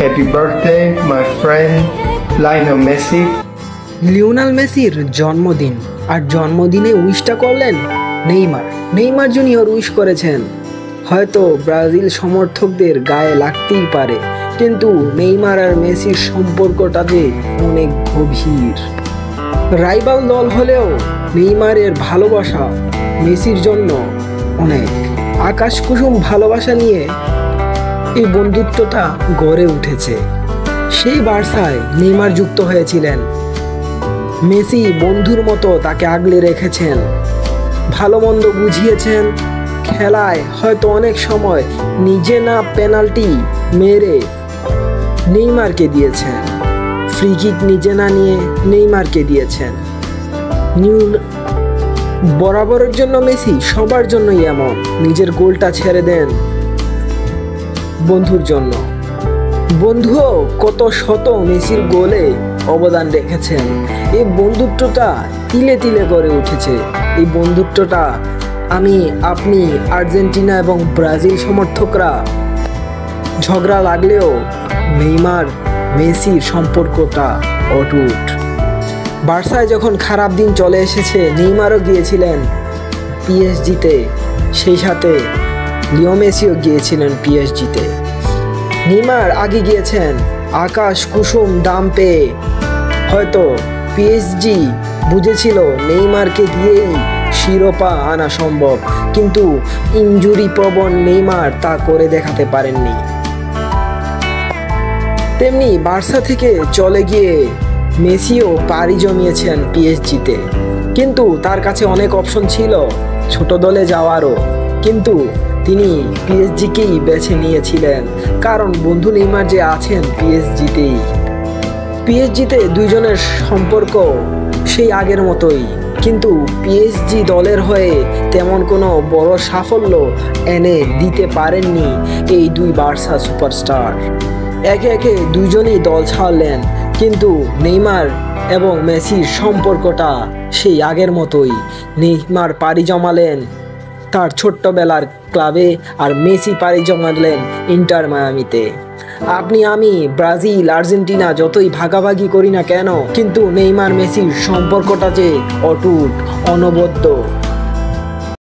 Happy birthday, my friend Lionel Messi. Lionel মেসির জন্মদিন, আর জন্মদিনে উইশটা করলেন নেইমার জুনিয়র উইশ করেছেন। হয়তো ব্রাজিল সমর্থকদের গায়ে লাগতেই পারে, কিন্তু নেইমার আর মেসির সম্পর্কটা যে অনেক গভীর। রাইভাল দল হলেও নেইমারের ভালোবাসা মেসির জন্য অনেক আকাশ কুসুম ভালোবাসা নিয়ে এই বন্ধুত্বটা গড়ে উঠেছে। সেই বার্সায় নেইমার যুক্ত হয়েছিলেন, মেসি বন্ধুর মতো তাকে আগলে রেখেছেন, ভালো মন্দ বুঝিয়েছেন। খেলায় হয়তো অনেক সময় নিজে না পেনাল্টি মেরে নেইমারকে দিয়েছেন, ফ্রি কিক নিজে না নিয়ে নেইমারকে দিয়েছেন। বরাবরের জন্য মেসি সবার জন্যই এমন, নিজের গোলটা ছেড়ে দেন বন্ধুর জন্য। বন্ধুও কত শত মেসির গোলে অবদান রেখেছেন। এই বন্ধুত্বটা তিলে তিলে গড়ে উঠেছে। এই বন্ধুত্বটা আপনি আর্জেন্টিনা এবং ব্রাজিল সমর্থকরা ঝগড়া লাগলেও নেইমার মেসির সম্পর্কটা অটুট। বার্সায় যখন খারাপ দিন চলে এসেছে, নেইমারও গিয়েছিলেন পিএসজিতে, সেই সাথে লিও মেসিও গিয়েছিলেন পিএসজিতে। নেইমার আগে গিয়েছেন আকাশ কুসুম দাম পেয়ে। হয়তো পিএসজি বুঝেছিল নেইমারকে দিয়েই শিরোপা আনা সম্ভব, কিন্তু ইনজুরি প্রবণ নেইমার তা করে দেখাতে পারেননি। তেমনি বার্সা থেকে চলে গিয়ে মেসিও পাড়ি জমিয়েছেন পিএসজিতে, কিন্তু তার কাছে অনেক অপশন ছিল ছোট দলে যাওয়ারও, কিন্তু তিনি পিএসজিকেই বেছে নিয়েছিলেন, কারণ বন্ধু নেইমার যে আছেন পিএসজিতে দুইজনের সম্পর্ক সেই আগের মতোই। কিন্তু পিএসজি দলের হয়ে তেমন কোনো বড় সাফল্য এনে দিতে পারেননি এই দুই বার্সা সুপারস্টার। একে একে দুইজনই দল ছাড়লেন, কিন্তু নেইমার এবং মেসির সম্পর্কটা সেই আগের মতোই। নেইমার পাড়ি জমালেন তার ছোট্টবেলার ক্লাবে, আর মেসি পাড়ি জমালেন ইন্টার মায়ামিতে। আমি ব্রাজিল আর্জেন্টিনা যতই ভাগাভাগি করি না কেন, কিন্তু নেইমার মেসির সম্পর্কটা যে অটুট অনবদ্য।